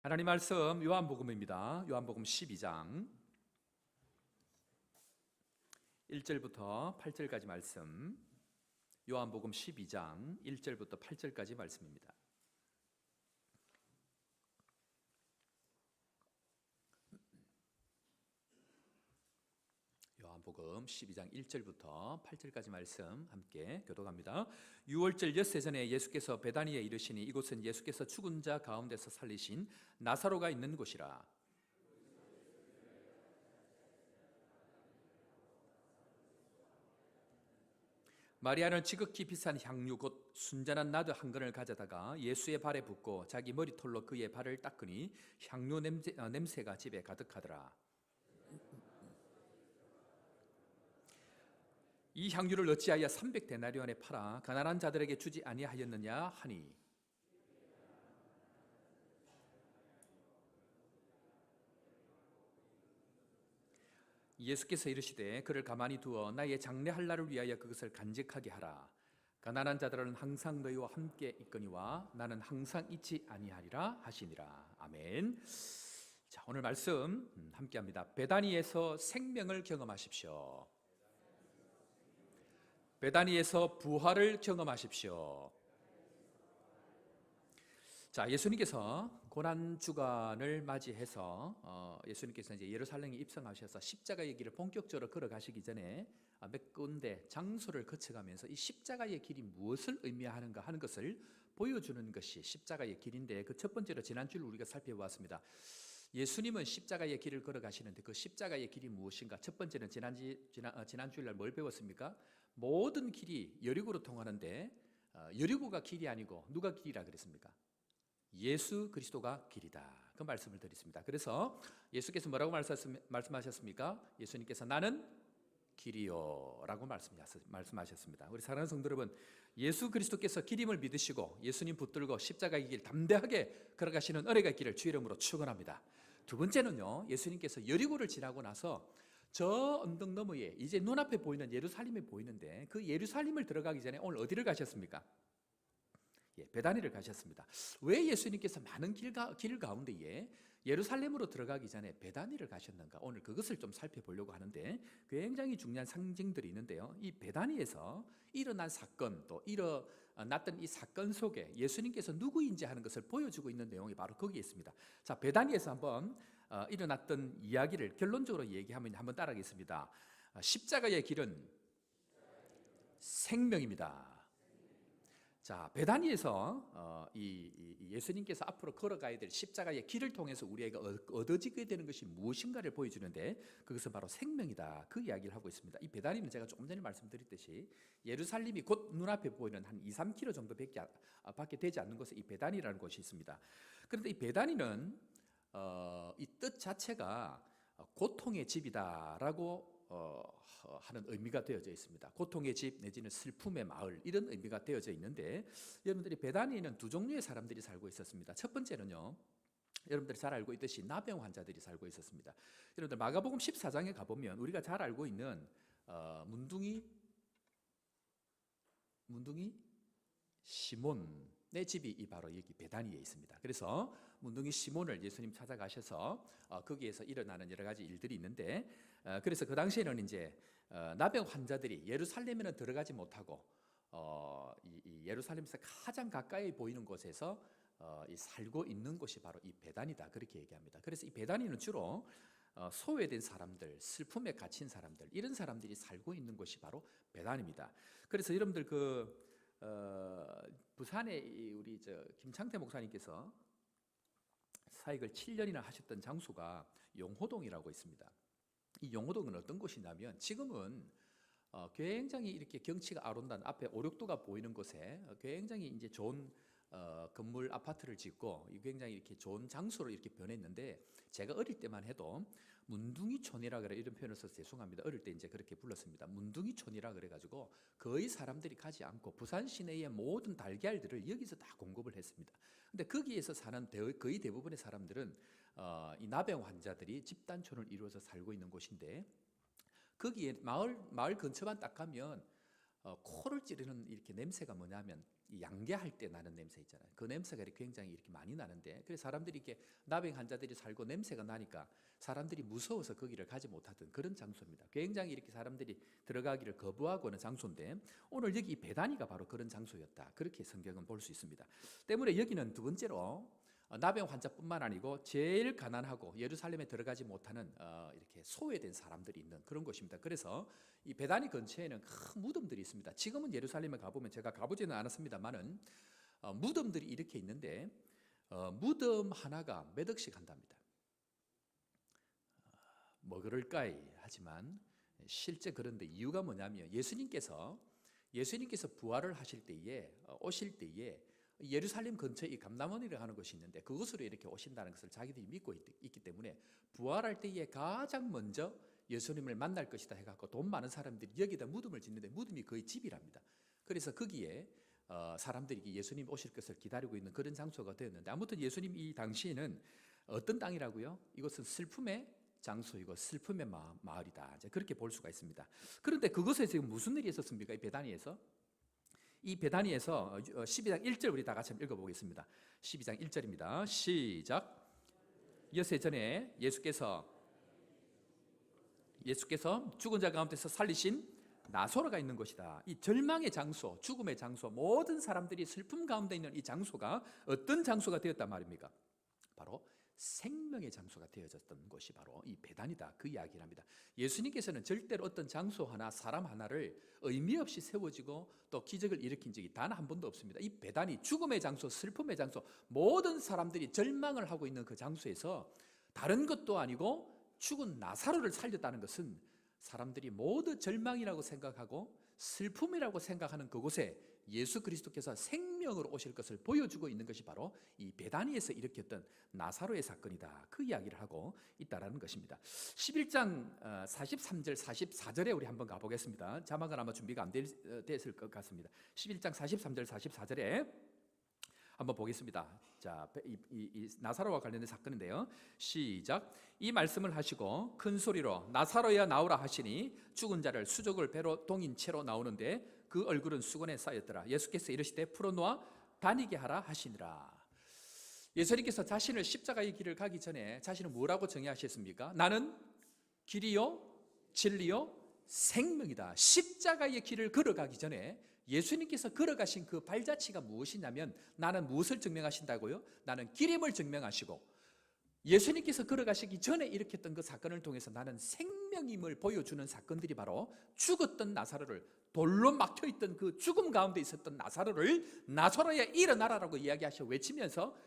하나님 말씀 요한복음입니다. 요한복음 12장 1절부터 8절까지 말씀. 요한복음 12장 1절부터 8절까지 말씀입니다. 요한복음 12장 1절부터 8절까지 말씀 함께 교독합니다. 6월절 엿새 전에 예수께서 베다니에 이르시니 이곳은 예수께서 죽은 자 가운데서 살리신 나사로가 있는 곳이라. 마리아는 지극히 비싼 향유 곧 순전한 나드 한 근을 가져다가 예수의 발에 붓고 자기 머리털로 그의 발을 닦으니 향유 냄새가 집에 가득하더라. 이 향유를 어찌하여 300데나리온에 팔아 가난한 자들에게 주지 아니하였느냐 하니, 예수께서 이르시되 그를 가만히 두어 나의 장례할 날을 위하여 그것을 간직하게 하라. 가난한 자들은 항상 너희와 함께 있거니와 나는 항상 있지 아니하리라 하시니라. 아멘. 자, 오늘 말씀 함께합니다. 베다니에서 생명을 경험하십시오. 베다니에서 부활을 경험하십시오. 자, 예수님께서 고난 주간을 맞이해서 예수님께서 이제 예루살렘에 입성하셔서 십자가의 길을 본격적으로 걸어가시기 전에 몇 군데 장소를 거쳐가면서 이 십자가의 길이 무엇을 의미하는가 하는 것을 보여주는 것이 십자가의 길인데, 그 첫 번째로 지난주를 우리가 살펴보았습니다. 예수님은 십자가의 길을 걸어가시는데 그 십자가의 길이 무엇인가? 첫 번째는 지난주일날 뭘 배웠습니까? 모든 길이 여리고로 통하는데 여리고가 길이 아니고 누가 길이라 그랬습니까? 예수 그리스도가 길이다. 그 말씀을 드렸습니다. 그래서 예수께서 뭐라고 말씀하셨습니까? 예수님께서 나는 길이요 라고 말씀하셨습니다. 우리 사랑하는 성도 여러분, 예수 그리스도께서 길임을 믿으시고 예수님 붙들고 십자가의 길 담대하게 걸어가시는 은혜의 길을 주 이름으로 축원합니다. 두 번째는요, 예수님께서 여리고를 지나고 나서 저 언덕 너머에 이제 눈앞에 보이는 예루살렘이 보이는데, 그 예루살렘을 들어가기 전에 오늘 어디를 가셨습니까? 베다니를 가셨습니다. 왜 예수님께서 많은 길 가운데에 예루살렘으로 들어가기 전에 베다니를 가셨는가? 오늘 그것을 좀 살펴보려고 하는데, 굉장히 중요한 상징들이 있는데요. 이 베다니에서 일어난 사건, 또 일어났던 이 사건 속에 예수님께서 누구인지 하는 것을 보여주고 있는 내용이 바로 거기에 있습니다. 자, 베다니에서 한번 일어났던 이야기를 결론적으로 얘기하면 한번 따라하겠습니다. 십자가의 길은 생명입니다. 자, 베다니에서 예수님께서 앞으로 걸어가야 될 십자가의 길을 통해서 우리에게 얻어지게 되는 것이 무엇인가를 보여주는데, 그것은 바로 생명이다. 그 이야기를 하고 있습니다. 이 베다니는 제가 조금 전에 말씀드렸듯이 예루살렘이 곧 눈앞에 보이는 한 2-3km 정도밖에 되지 않는 곳에 이 베다니라는 곳이 있습니다. 그런데 이 베다니는 이 뜻 자체가 고통의 집이다라고 하는 의미가 되어져 있습니다. 고통의 집 내지는 슬픔의 마을, 이런 의미가 되어져 있는데, 여러분들이 베다니에는 두 종류의 사람들이 살고 있었습니다. 첫 번째는요, 여러분들이 잘 알고 있듯이 나병 환자들이 살고 있었습니다. 여러분들 마가복음 14장에 가보면 우리가 잘 알고 있는 문둥이 시몬의 집이 바로 여기 베다니에 있습니다. 그래서 문둥이 시몬을 예수님 찾아가셔서 거기에서 일어나는 여러 가지 일들이 있는데, 그래서 그 당시에는 이제 나병 환자들이 예루살렘에는 들어가지 못하고 이 예루살렘에서 가장 가까이 보이는 곳에서 살고 있는 곳이 바로 이 베다니다, 그렇게 얘기합니다. 그래서 이 베다니는 주로 소외된 사람들, 슬픔에 갇힌 사람들, 이런 사람들이 살고 있는 곳이 바로 베다니입니다. 그래서 여러분들 부산에 우리 김창태 목사님께서 사역을 7년이나 하셨던 장소가 용호동이라고 있습니다. 이 용호동은 어떤 곳이냐면, 지금은 굉장히 이렇게 경치가 아름다운 앞에 오륙도가 보이는 곳에 굉장히 이제 좋은 건물 아파트를 짓고 굉장히 이렇게 좋은 장소로 이렇게 변했는데, 제가 어릴 때만 해도 문둥이촌이라 그래, 이런 표현을 써서 죄송합니다. 어릴 때 이제 그렇게 불렀습니다. 문둥이촌이라 그래가지고 거의 사람들이 가지 않고 부산 시내의 모든 달걀들을 여기서 다 공급을 했습니다. 근데 거기에서 사는 거의 대부분의 사람들은 이 나병 환자들이 집단촌을 이루어서 살고 있는 곳인데, 거기에 마을 근처만 딱 가면 코를 찌르는 이렇게 냄새가 뭐냐면 이 양계할 때 나는 냄새 있잖아요. 그 냄새가 굉장히 이렇게 많이 나는데, 그래서 사람들이 이렇게 나병 환자들이 살고 냄새가 나니까 사람들이 무서워서 거기를 가지 못하던 그런 장소입니다. 굉장히 이렇게 사람들이 들어가기를 거부하고 하는 장소인데, 오늘 여기 이 베다니가 바로 그런 장소였다, 그렇게 성경은 볼 수 있습니다. 때문에 여기는 두 번째로 나병 환자뿐만 아니고 제일 가난하고 예루살렘에 들어가지 못하는 이렇게 소외된 사람들이 있는 그런 곳입니다. 그래서 이 베다니 근처에는 큰 무덤들이 있습니다. 지금은 예루살렘에 가보면, 제가 가보지는 않았습니다만은 무덤들이 이렇게 있는데 무덤 하나가 몇 억씩 한답니다. 뭐 그럴까이 하지만 실제 그런데 이유가 뭐냐면, 예수님께서 부활을 하실 때에 오실 때에 예루살렘 근처에 이 감람원이라고 하는 곳이 있는데, 그곳으로 이렇게 오신다는 것을 자기들이 믿고 있기 때문에 부활할 때에 가장 먼저 예수님을 만날 것이다 해갖고 돈 많은 사람들이 여기다 무덤을 짓는데, 무덤이 거의 집이랍니다. 그래서 거기에 사람들이 예수님 오실 것을 기다리고 있는 그런 장소가 되었는데, 아무튼 예수님 이 당시에는 어떤 땅이라고요? 이것은 슬픔의 장소이고 슬픔의 마을이다, 이제 그렇게 볼 수가 있습니다. 그런데 그곳에 지금 무슨 일이 있었습니까? 이 베다니에서 12장 1절 우리 다 같이 한번 읽어보겠습니다. 12장 1절입니다. 시작. 엿새 전에 예수께서 죽은 자 가운데서 살리신 나사로가 있는 곳이다. 이 절망의 장소, 죽음의 장소, 모든 사람들이 슬픔 가운데 있는 이 장소가 어떤 장소가 되었단 말입니까? 바로 생명의 장소가 되어졌던 곳이 바로 이 베다니다, 그 이야기를 합니다. 예수님께서는 절대로 어떤 장소 하나, 사람 하나를 의미 없이 세워지고 또 기적을 일으킨 적이 단 한 번도 없습니다. 이 베다니, 죽음의 장소, 슬픔의 장소, 모든 사람들이 절망을 하고 있는 그 장소에서 다른 것도 아니고 죽은 나사로를 살렸다는 것은, 사람들이 모두 절망이라고 생각하고 슬픔이라고 생각하는 그곳에 예수 그리스도께서 생명으로 오실 것을 보여주고 있는 것이 바로 이 베다니에서 일으켰던 나사로의 사건이다, 그 이야기를 하고 있다라는 것입니다. 11장 43절 44절에 우리 한번 가보겠습니다. 자막은 아마 준비가 안 됐을 것 같습니다. 11장 43절 44절에 한번 보겠습니다. 자, 이 나사로와 관련된 사건인데요. 시작. 이 말씀을 하시고 큰 소리로 나사로야 나오라 하시니 죽은 자를 수족을 배로 동인 채로 나오는데 그 얼굴은 수건에 쌓였더라. 예수께서 이르시되 풀어놓아 다니게 하라 하시니라. 예수님께서 자신을 십자가의 길을 가기 전에 자신은 뭐라고 정의하셨습니까? 나는 길이요 진리요 생명이다. 십자가의 길을 걸어가기 전에 예수님께서 걸어가신 그 발자취가 무엇이냐면, 나는 무엇을 증명하신다고요? 나는 길임을 증명하시고, 예수님께서 걸어가시기 전에 일으켰던 그 사건을 통해서 나는 생명임을 보여주는 사건들이 바로 죽었던 나사로를, 돌로 막혀있던 그 죽음 가운데 있었던 나사로를 나사로야 일어나라라고 이야기하셔 외치면서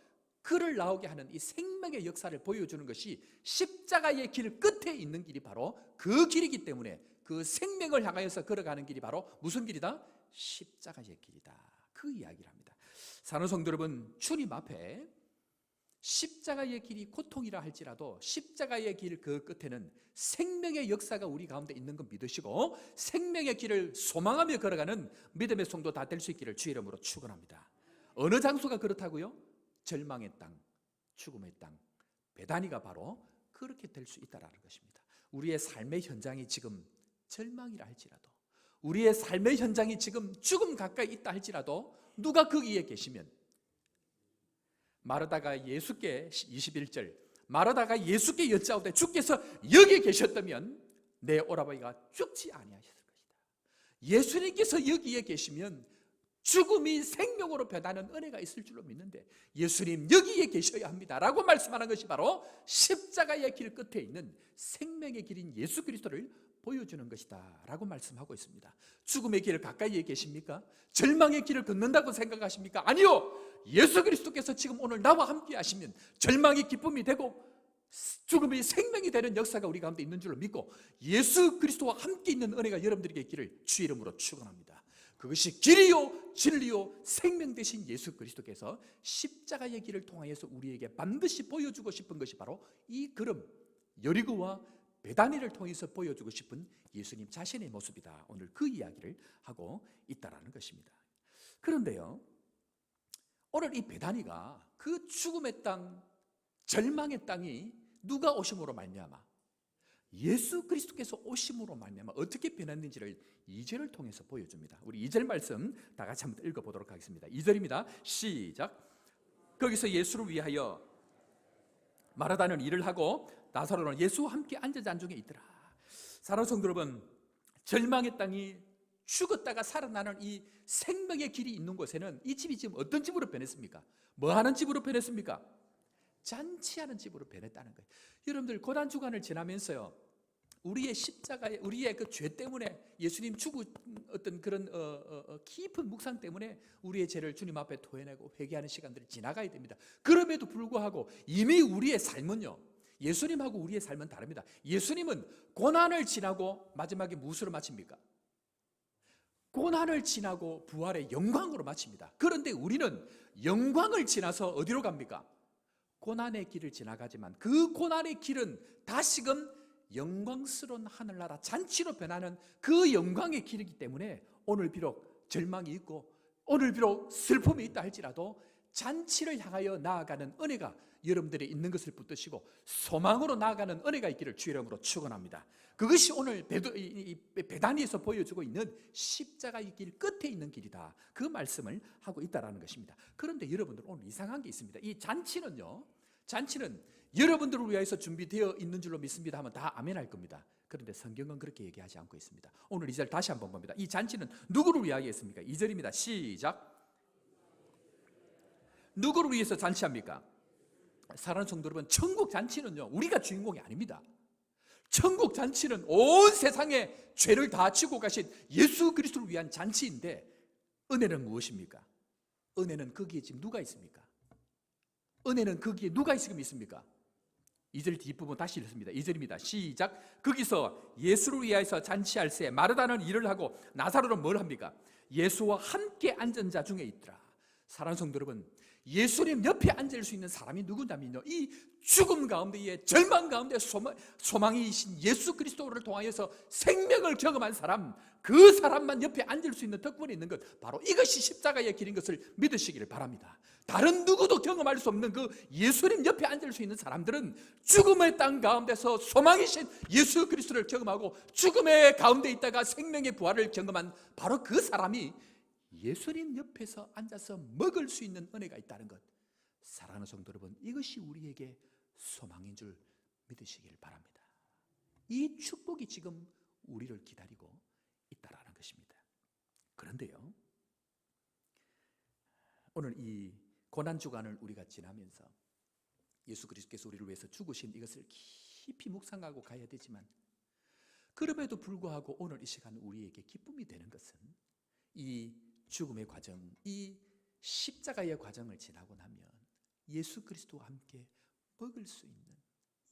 그를 나오게 하는 이 생명의 역사를 보여주는 것이 십자가의 길 끝에 있는 길이 바로 그 길이기 때문에, 그 생명을 향하여서 걸어가는 길이 바로 무슨 길이다? 십자가의 길이다, 그 이야기를 합니다. 사랑하는 성도 여러분, 주님 앞에 십자가의 길이 고통이라 할지라도 십자가의 길 그 끝에는 생명의 역사가 우리 가운데 있는 것 믿으시고 생명의 길을 소망하며 걸어가는 믿음의 성도 다 될 수 있기를 주의 이름으로 축원합니다. 어느 장소가 그렇다고요? 절망의 땅, 죽음의 땅, 베다니가 바로 그렇게 될 수 있다라는 것입니다. 우리의 삶의 현장이 지금 절망이라 할지라도, 우리의 삶의 현장이 지금 죽음 가까이 있다 할지라도, 누가 거기에 계시면, 마르다가 예수께 21절 마르다가 예수께 여짜오되 주께서 여기 계셨다면 내 오라버니가 죽지 아니하셨을 것이다. 예수님께서 여기에 계시면 죽음이 생명으로 변하는 은혜가 있을 줄로 믿는데, 예수님 여기에 계셔야 합니다 라고 말씀하는 것이 바로 십자가의 길 끝에 있는 생명의 길인 예수 그리스도를 보여주는 것이다 라고 말씀하고 있습니다. 죽음의 길 가까이에 계십니까? 절망의 길을 걷는다고 생각하십니까? 아니요, 예수 그리스도께서 지금 오늘 나와 함께 하시면 절망이 기쁨이 되고 죽음이 생명이 되는 역사가 우리 가운데 있는 줄로 믿고, 예수 그리스도와 함께 있는 은혜가 여러분들에게 있기를 주 이름으로 축원합니다. 그것이 길이요 진리요 생명 되신 예수 그리스도께서 십자가의 길을 통하여서 우리에게 반드시 보여주고 싶은 것이 바로 이 걸음, 여리고와 베다니를 통해서 보여주고 싶은 예수님 자신의 모습이다. 오늘 그 이야기를 하고 있다라는 것입니다. 그런데요, 오늘 이 베다니가 그 죽음의 땅, 절망의 땅이 누가 오심으로 말미암아 예수 그리스도께서 오심으로 말미암아 어떻게 변했는지를 2절을 통해서 보여줍니다. 우리 2절 말씀 다 같이 한번 읽어보도록 하겠습니다. 2절입니다. 시작. 거기서 예수를 위하여 마르다는 일을 하고 나사로는 예수와 함께 앉아 잔중에 있더라. 사랑하는 성도 여러분, 절망의 땅이 죽었다가 살아나는 이 생명의 길이 있는 곳에는 이 집이 지금 어떤 집으로 변했습니까? 뭐 하는 집으로 변했습니까? 잔치하는 집으로 변했다는 거예요. 여러분들 고난 주간을 지나면서요, 우리의 십자가에, 우리의 그 죄 때문에, 예수님 죽은 어떤 그런 깊은 묵상 때문에 우리의 죄를 주님 앞에 토해내고 회개하는 시간들이 지나가야 됩니다. 그럼에도 불구하고 이미 우리의 삶은요, 예수님하고 우리의 삶은 다릅니다. 예수님은 고난을 지나고 마지막에 무엇으로 마칩니까? 고난을 지나고 부활의 영광으로 마칩니다. 그런데 우리는 영광을 지나서 어디로 갑니까? 고난의 길을 지나가지만 그 고난의 길은 다시금 영광스러운 하늘나라 잔치로 변하는 그 영광의 길이기 때문에 오늘 비록 절망이 있고 오늘 비록 슬픔이 있다 할지라도 잔치를 향하여 나아가는 은혜가 여러분들이 있는 것을 붙드시고 소망으로 나아가는 은혜가 있기를 주의 이름으로 축원합니다. 그것이 오늘 베다니에서 보여주고 있는 십자가의 길 끝에 있는 길이다, 그 말씀을 하고 있다는 것입니다. 그런데 여러분들 오늘 이상한 게 있습니다. 이 잔치는요, 잔치는 여러분들을 위해서 준비되어 있는 줄로 믿습니다 하면 다 아멘 할 겁니다. 그런데 성경은 그렇게 얘기하지 않고 있습니다. 오늘 2절 다시 한번 봅니다. 이 잔치는 누구를 위하여 했습니까? 2절입니다. 시작. 누구를 위해서 잔치합니까? 사랑하는 성도 여러분, 천국 잔치는요, 우리가 주인공이 아닙니다. 천국 잔치는 온 세상에 죄를 다 지고 가신 예수 그리스도를 위한 잔치인데, 은혜는 무엇입니까? 은혜는 거기에 지금 누가 있습니까? 은혜는 거기에 누가 지금 있습니까? 2절 뒷부분 다시 읽습니다. 2절입니다. 시작. 거기서 예수를 위하여서 잔치할 새 마르다는 일을 하고 나사로는 뭘 합니까? 예수와 함께 앉은 자 중에 있더라. 사랑하는 성도 여러분, 예수님 옆에 앉을 수 있는 사람이 누구냐면요, 이 죽음 가운데에 절망 가운데 소망이신 예수 그리스도를 통하여서 생명을 경험한 사람, 그 사람만 옆에 앉을 수 있는 특권이 있는 것, 바로 이것이 십자가의 길인 것을 믿으시기를 바랍니다. 다른 누구도 경험할 수 없는 그 예수님 옆에 앉을 수 있는 사람들은 죽음의 땅 가운데서 소망이신 예수 그리스도를 경험하고 죽음의 가운데 있다가 생명의 부활을 경험한 바로 그 사람이 예수님 옆에서 앉아서 먹을 수 있는 은혜가 있다는 것, 사랑하는 성도 여러분, 이것이 우리에게 소망인 줄 믿으시길 바랍니다. 이 축복이 지금 우리를 기다리고 있다는 것입니다. 그런데요, 오늘 이 고난주간을 우리가 지나면서 예수 그리스도께서 우리를 위해서 죽으신 이것을 깊이 묵상하고 가야 되지만, 그럼에도 불구하고 오늘 이 시간 우리에게 기쁨이 되는 것은 이 죽음의 과정, 이 십자가의 과정을 지나고 나면 예수 그리스도와 함께 먹을 수 있는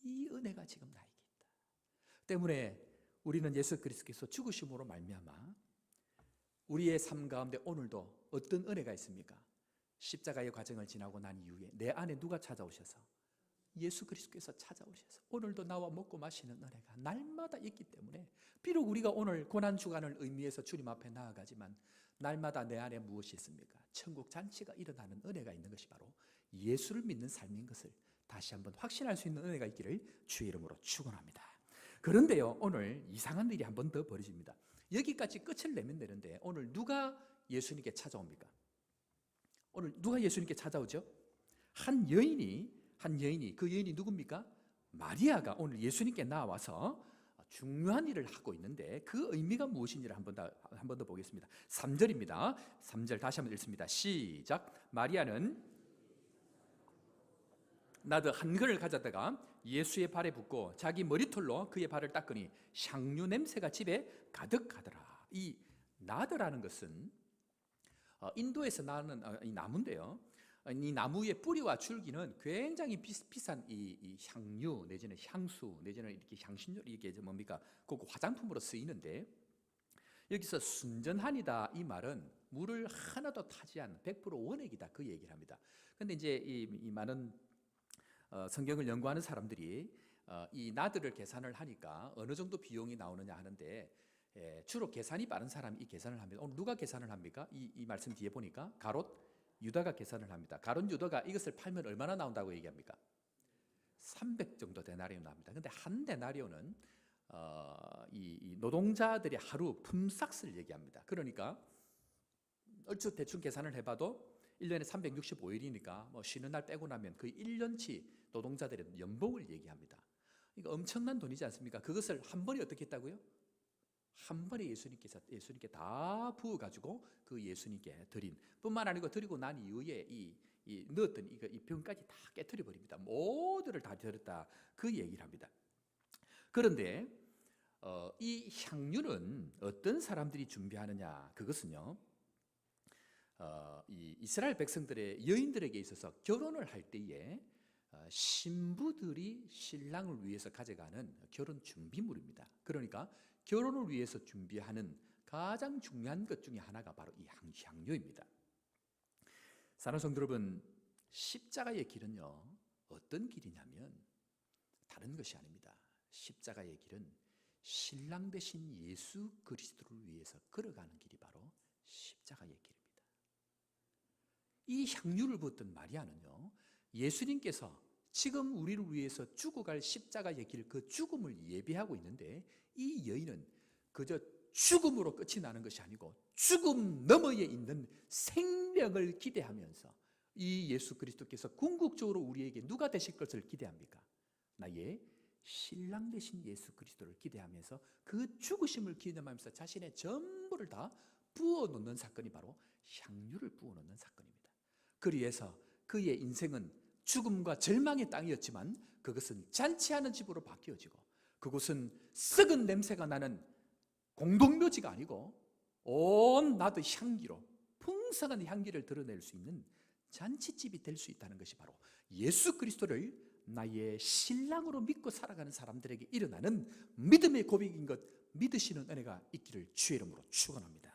이 은혜가 지금 나에게 있다. 때문에 우리는 예수 그리스도께서 죽으심으로 말미암아 우리의 삶 가운데 오늘도 어떤 은혜가 있습니까? 십자가의 과정을 지나고 난 이후에 내 안에 누가 찾아오셔서? 예수 그리스도께서 찾아오셔서 오늘도 나와 먹고 마시는 은혜가 날마다 있기 때문에, 비록 우리가 오늘 고난주간을 의미해서 주님 앞에 나아가지만 날마다 내 안에 무엇이 있습니까? 천국 잔치가 일어나는 은혜가 있는 것이 바로 예수를 믿는 삶인 것을 다시 한번 확신할 수 있는 은혜가 있기를 주의 이름으로 축원합니다. 그런데요, 오늘 이상한 일이 한 번 더 벌어집니다. 여기까지 끝을 내면 되는데 오늘 누가 예수님께 찾아옵니까? 오늘 누가 예수님께 찾아오죠? 한 여인이, 그 여인이 누굽니까? 마리아가 오늘 예수님께 나와서 중요한 일을 하고 있는데 그 의미가 무엇인지를 한 번 더 보겠습니다. 3절입니다. 3절 다시 한번 읽습니다. 시작. 마리아는 나드 한 그릇을 가져다가 예수의 발에 붓고 자기 머리털로 그의 발을 닦으니 향유 냄새가 집에 가득하더라. 이 나드라는 것은 인도에서 나는 이 나무인데요, 이 나무의 뿌리와 줄기는 굉장히 비싼 이 향유 내지는 향수 내지는 이렇게 향신료, 이게 뭡니까? 그 화장품으로 쓰이는데, 여기서 순전하니다 이 말은 물을 하나도 타지 않은 100% 원액이다, 그 얘기를 합니다. 그런데 이제 이 많은 성경을 연구하는 사람들이 이 나드를 계산을 하니까 어느 정도 비용이 나오느냐 하는데, 주로 계산이 빠른 사람이 이 계산을 합니다. 오늘 누가 계산을 합니까? 이 말씀 뒤에 보니까 가롯 유다가 계산을 합니다. 가롯 유다가 이것을 팔면 얼마나 나온다고 얘기합니까? 300 정도 데나리온 나옵니다. 근데 한 데나리온은 이 노동자들의 하루 품삯을 얘기합니다. 그러니까 얼추 대충 계산을 해봐도 1년에 365일이니까 뭐 쉬는 날 빼고 나면 거의 1년치 노동자들의 연봉을 얘기합니다. 이거 엄청난 돈이지 않습니까? 그것을 한 번에 어떻게 했다고요? 한 번에 예수님께 다 부어가지고 그 예수님께 드린 뿐만 아니고 드리고 난 이후에 이 넣었던 이 병까지 다 깨트려 버립니다. 모두를 다 드렸다 그 얘기를 합니다. 그런데 이 향유는 어떤 사람들이 준비하느냐? 그것은요, 이 이스라엘 백성들의 여인들에게 있어서 결혼을 할 때에 신부들이 신랑을 위해서 가져가는 결혼 준비물입니다. 그러니까 결혼을 위해서 준비하는 가장 중요한 것 중에 하나가 바로 이 향유입니다. 사랑하는 성도 여러분, 십자가의 길은요, 어떤 길이냐면 다른 것이 아닙니다. 십자가의 길은 신랑 되신 예수 그리스도를 위해서 걸어가는 길이 바로 십자가의 길입니다. 이 향유를 부었던 마리아는요, 예수님께서 지금 우리를 위해서 죽어갈 십자가의 길, 그 죽음을 예비하고 있는데, 이 여인은 그저 죽음으로 끝이 나는 것이 아니고 죽음 너머에 있는 생명을 기대하면서 이 예수 그리스도께서 궁극적으로 우리에게 누가 되실 것을 기대합니까? 나의 신랑 되신 예수 그리스도를 기대하면서 그 죽으심을 기념하면서 자신의 전부를 다 부어놓는 사건이 바로 향유를 부어놓는 사건입니다. 그리해서 그의 인생은 죽음과 절망의 땅이었지만 그것은 잔치하는 집으로 바뀌어지고, 그곳은 썩은 냄새가 나는 공동묘지가 아니고 온 나도 향기로 풍성한 향기를 드러낼 수 있는 잔치집이 될 수 있다는 것이 바로 예수 그리스도를 나의 신랑으로 믿고 살아가는 사람들에게 일어나는 믿음의 고백인 것 믿으시는 은혜가 있기를 주의 이름으로 축원합니다.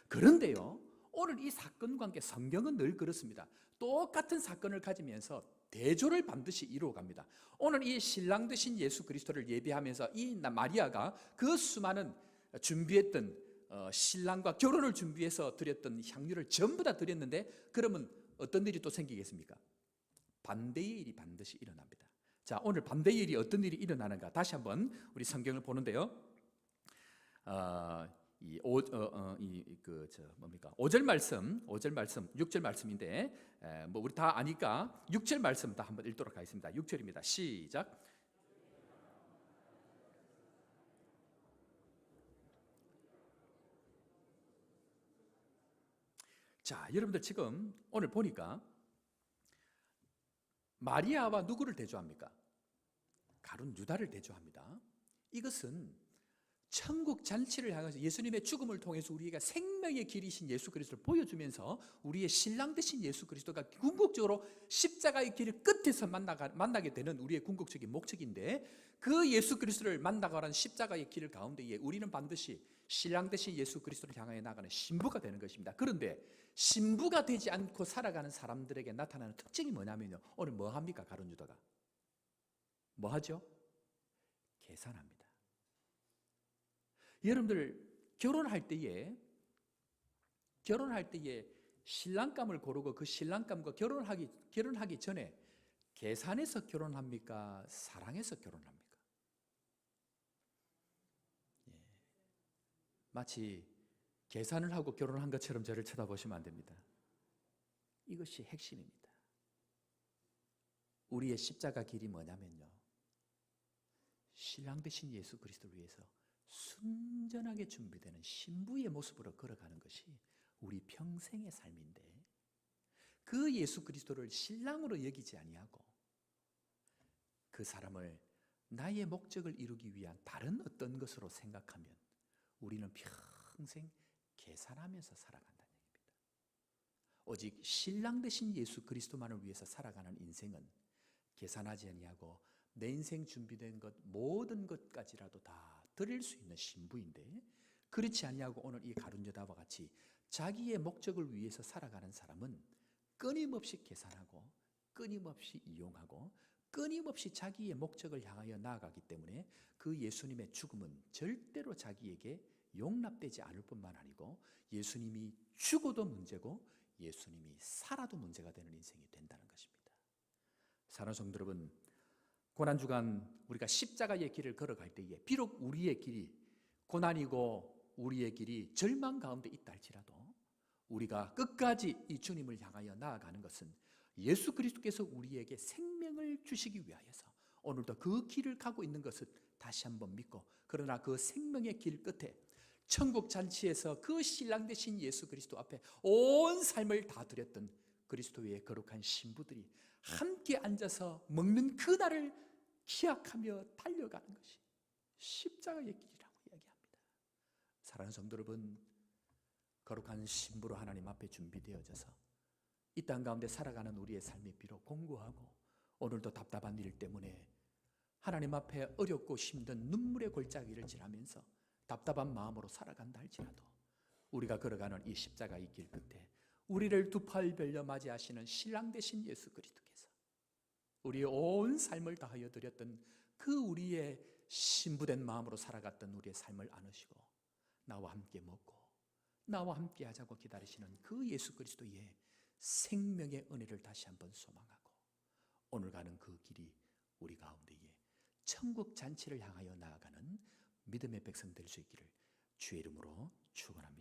그런데요, 오늘 이 사건과 함께 성경은 늘 그렇습니다. 똑같은 사건을 가지면서 대조를 반드시 이루어갑니다. 오늘 이 신랑 되신 예수 그리스도를 예비하면서 이 마리아가 그 수많은 준비했던 신랑과 결혼을 준비해서 드렸던 향유를 전부 다 드렸는데, 그러면 어떤 일이 또 생기겠습니까? 반대의 일이 반드시 일어납니다. 자, 오늘 반대의 일이 어떤 일이 일어나는가 다시 한번 우리 성경을 보는데요. 5절 말씀, 6절 말씀인데 뭐 우리 다 아니까 6절 말씀 다 한번 읽도록 하겠습니다. 6절입니다. 시작. 자, 여러분들 지금 오늘 보니까 마리아와 누구를 대조합니까? 가룟 유다를 대조합니다. 이것은 천국 잔치를 향해서 예수님의 죽음을 통해서 우리가 생명의 길이신 예수 그리스도를 보여주면서 우리의 신랑 되신 예수 그리스도가 궁극적으로 십자가의 길 끝에서 만나게 되는 우리의 궁극적인 목적인데, 그 예수 그리스도를 만나가는 십자가의 길 가운데에 우리는 반드시 신랑 되신 예수 그리스도를 향하여 나가는 신부가 되는 것입니다. 그런데 신부가 되지 않고 살아가는 사람들에게 나타나는 특징이 뭐냐면요, 오늘 뭐 합니까? 가룟 유다가 뭐 하죠? 계산합니다. 여러분들 결혼할 때에 신랑감을 고르고 그 신랑감과 결혼하기 전에 계산해서 결혼합니까? 사랑해서 결혼합니까? 마치 계산을 하고 결혼한 것처럼 저를 쳐다보시면 안 됩니다. 이것이 핵심입니다. 우리의 십자가 길이 뭐냐면요, 신랑 되신 예수 그리스도를 위해서 순전하게 준비되는 신부의 모습으로 걸어가는 것이 우리 평생의 삶인데, 그 예수 그리스도를 신랑으로 여기지 아니하고 그 사람을 나의 목적을 이루기 위한 다른 어떤 것으로 생각하면 우리는 평생 계산하면서 살아간다는 얘기입니다. 오직 신랑 되신 예수 그리스도만을 위해서 살아가는 인생은 계산하지 아니하고 내 인생 준비된 것 모든 것까지라도 다 드릴 수 있는 신부인데, 그렇지 아니하고 오늘 이 가룟 유다와 같이 자기의 목적을 위해서 살아가는 사람은 끊임없이 계산하고 끊임없이 이용하고 끊임없이 자기의 목적을 향하여 나아가기 때문에 그 예수님의 죽음은 절대로 자기에게 용납되지 않을 뿐만 아니고 예수님이 죽어도 문제고 예수님이 살아도 문제가 되는 인생이 된다는 것입니다. 사랑하는 성도 여러분, 고난주간 우리가 십자가의 길을 걸어갈 때에 비록 우리의 길이 고난이고 우리의 길이 절망 가운데 있다 할지라도 우리가 끝까지 이 주님을 향하여 나아가는 것은 예수 그리스도께서 우리에게 생명을 주시기 위하여서 오늘도 그 길을 가고 있는 것을 다시 한번 믿고, 그러나 그 생명의 길 끝에 천국 잔치에서 그 신랑 되신 예수 그리스도 앞에 온 삶을 다 드렸던 그리스도의 거룩한 신부들이 함께 앉아서 먹는 그날을 기약하며 달려가는 것이 십자가의 길이라고 이야기합니다. 사랑하는 성도 여러분, 거룩한 신부로 하나님 앞에 준비되어져서 이 땅 가운데 살아가는 우리의 삶이 비록 공고하고 오늘도 답답한 일 때문에 하나님 앞에 어렵고 힘든 눈물의 골짜기를 지나면서 답답한 마음으로 살아간다 할지라도 우리가 걸어가는 이 십자가의 길 끝에 우리를 두 팔 벌려 맞이하시는 신랑 되신 예수 그리스도께서 우리의 온 삶을 다하여 드렸던 그 우리의 신부된 마음으로 살아갔던 우리의 삶을 안으시고 나와 함께 먹고 나와 함께 하자고 기다리시는 그 예수 그리스도의 생명의 은혜를 다시 한번 소망하고 오늘 가는 그 길이 우리 가운데에 천국 잔치를 향하여 나아가는 믿음의 백성 될 수 있기를 주의 이름으로 축원합니다.